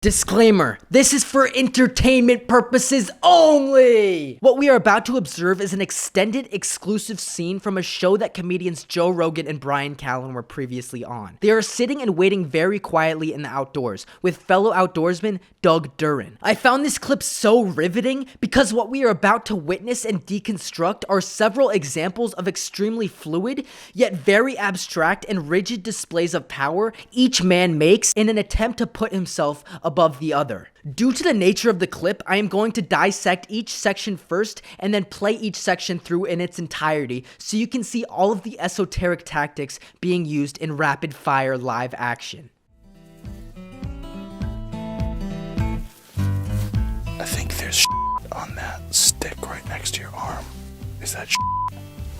Disclaimer, this is for entertainment purposes only! What we are about to observe is an extended, exclusive scene from a show that comedians Joe Rogan and Bryan Callen were previously on. They are sitting and waiting very quietly in the outdoors with fellow outdoorsman Doug Duren. I found this clip so riveting because what we are about to witness and deconstruct are several examples of extremely fluid, yet very abstract and rigid displays of power each man makes in an attempt to put himself above the other. Due to the nature of the clip, I am going to dissect each section first and then play each section through in its entirety so you can see all of the esoteric tactics being used in rapid fire live action. I think there's on that stick right next to your arm. Is that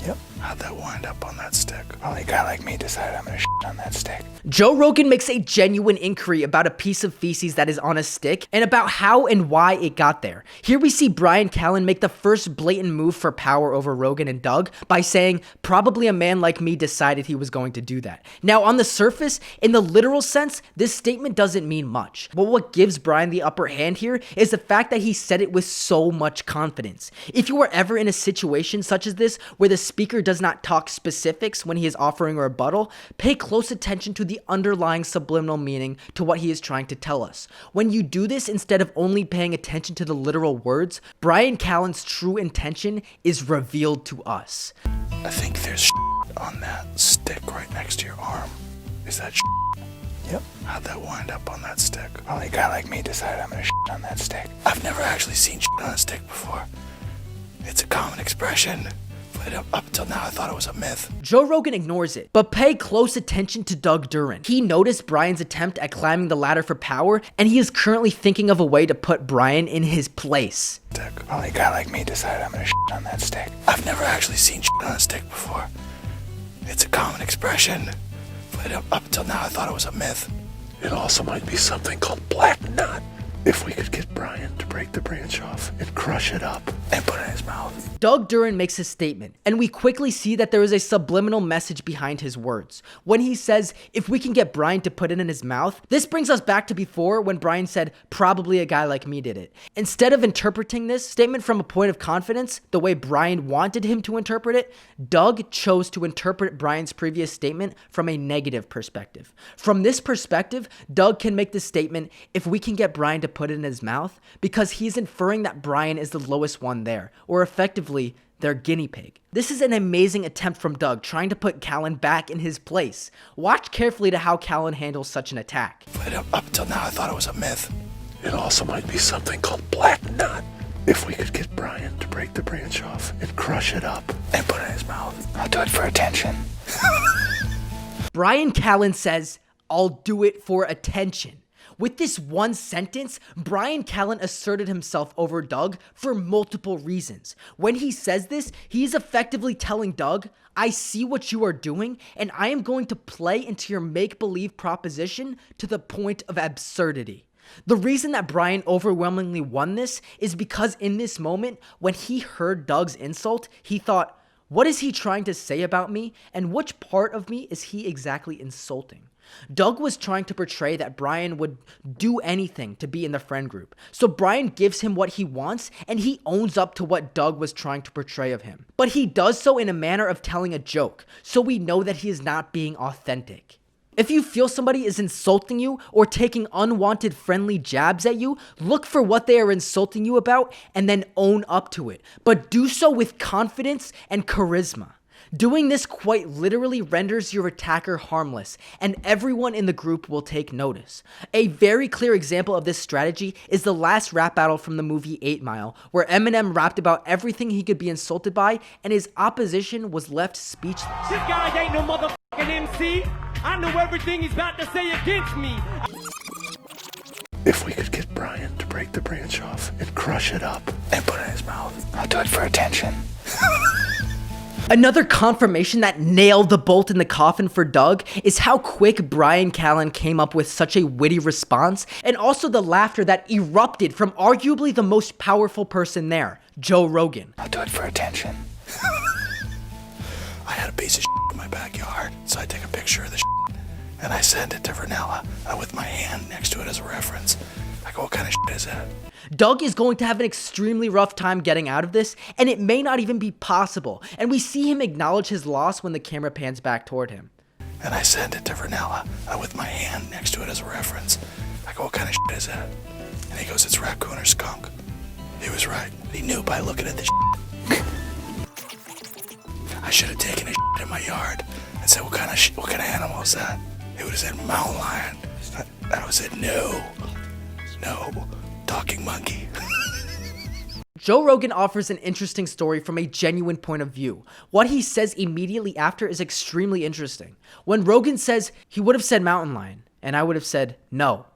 Yep. How'd that wind up on that stick? Only a guy like me decided I'm gonna on that stick. Joe Rogan makes a genuine inquiry about a piece of feces that is on a stick and about how and why it got there. Here we see Bryan Callen make the first blatant move for power over Rogan and Doug by saying, probably a man like me decided he was going to do that. Now, on the surface, in the literal sense, this statement doesn't mean much. But what gives Bryan the upper hand here is the fact that he said it with so much confidence. If you are ever in a situation such as this, where the speaker does not talk specifics when he is offering a rebuttal, pay close attention to the underlying subliminal meaning to what he is trying to tell us. When you do this instead of only paying attention to the literal words, Bryan Callen's true intention is revealed to us. I think there's on that stick right next to your arm. Is that Yep. How'd that wind up on that stick? Only a guy like me decided I'm gonna on that stick. I've never actually seen on a stick before. It's a common expression, but up until now I thought it was a myth. Joe Rogan ignores it, but pay close attention to Doug Duren. He noticed Bryan's attempt at climbing the ladder for power, and he is currently thinking of a way to put Bryan in his place. Stick. Only a guy like me decided I'm gonna on that stick. I've never actually seen on a stick before. It's a common expression, but up until now I thought it was a myth. It also might be something called black knot. If we could get Bryan to break the branch off and crush it up and put it in his mouth. Doug Duren makes his statement, and we quickly see that there is a subliminal message behind his words. When he says, if we can get Bryan to put it in his mouth, this brings us back to before when Bryan said, probably a guy like me did it. Instead of interpreting this statement from a point of confidence, the way Bryan wanted him to interpret it, Doug chose to interpret Bryan's previous statement from a negative perspective. From this perspective, Doug can make the statement, if we can get Bryan to put it in his mouth, because he's inferring that Bryan is the lowest one there, or effectively their guinea pig. This is an amazing attempt from Doug trying to put Callen back in his place. Watch carefully to how Callen handles such an attack. But up until now I thought it was a myth. It also might be something called black knot. If we could get Bryan to break the branch off and crush it up and put it in his mouth. I'll do it for attention. Bryan Callen says, I'll do it for attention. With this one sentence, Bryan Callen asserted himself over Doug for multiple reasons. When he says this, he is effectively telling Doug, I see what you are doing, and I am going to play into your make-believe proposition to the point of absurdity. The reason that Bryan overwhelmingly won this is because in this moment, when he heard Doug's insult, he thought, what is he trying to say about me, and which part of me is he exactly insulting? Doug was trying to portray that Bryan would do anything to be in the friend group. So Bryan gives him what he wants, and he owns up to what Doug was trying to portray of him. But he does so in a manner of telling a joke, so we know that he is not being authentic. If you feel somebody is insulting you or taking unwanted friendly jabs at you, look for what they are insulting you about and then own up to it. But do so with confidence and charisma. Doing this quite literally renders your attacker harmless, and everyone in the group will take notice. A very clear example of this strategy is the last rap battle from the movie 8 Mile, where Eminem rapped about everything he could be insulted by, and his opposition was left speechless. This guy ain't no motherfucking MC. I know everything he's about to say against me. If we could get Bryan to break the branch off and crush it up and put it in his mouth. I'll do it for attention. Another confirmation that nailed the bolt in the coffin for Doug is how quick Bryan Callen came up with such a witty response, and also the laughter that erupted from arguably the most powerful person there, Joe Rogan. I'll do it for attention. I had a piece of in my backyard, so I take a picture of the and I send it to Vernella with my hand next to it as a reference. go, what kind of shit is that? Doug is going to have an extremely rough time getting out of this, and it may not even be possible. And we see him acknowledge his loss when the camera pans back toward him. And I send it to Vernella with my hand next to it as a reference. I go, what kind of shit is that? And he goes, it's raccoon or skunk. He was right. He knew by looking at the shit. I should have taken a shit in my yard and said, what kind of animal is that? He would have said, mountain lion. I would have said, no, talking monkey. Joe Rogan offers an interesting story from a genuine point of view. What he says immediately after is extremely interesting. When Rogan says he would have said mountain lion, and I would have said no,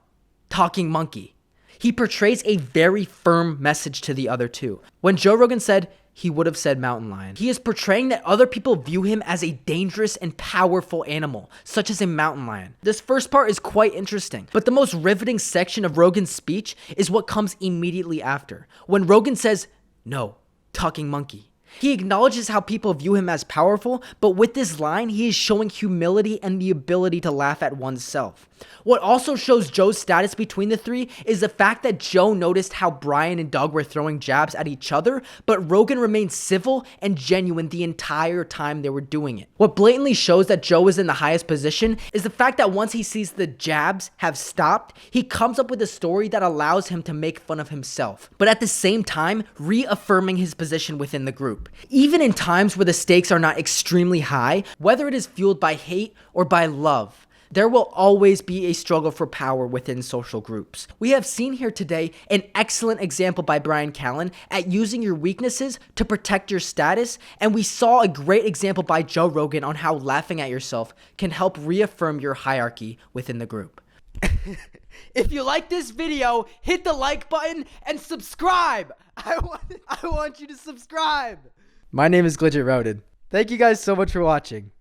talking monkey, he portrays a very firm message to the other two. When Joe Rogan said he would have said mountain lion, he is portraying that other people view him as a dangerous and powerful animal, such as a mountain lion. This first part is quite interesting, but the most riveting section of Rogan's speech is what comes immediately after. When Rogan says, no, talking monkey. He acknowledges how people view him as powerful, but with this line, he is showing humility and the ability to laugh at oneself. What also shows Joe's status between the three is the fact that Joe noticed how Bryan and Doug were throwing jabs at each other, but Rogan remained civil and genuine the entire time they were doing it. What blatantly shows that Joe is in the highest position is the fact that once he sees the jabs have stopped, he comes up with a story that allows him to make fun of himself, but at the same time, reaffirming his position within the group. Even in times where the stakes are not extremely high, whether it is fueled by hate or by love, there will always be a struggle for power within social groups. We have seen here today an excellent example by Bryan Callen at using your weaknesses to protect your status, and we saw a great example by Joe Rogan on how laughing at yourself can help reaffirm your hierarchy within the group. If you like this video, hit the like button and subscribe. I want you to subscribe. My name is Glitchet Routed. Thank you guys so much for watching.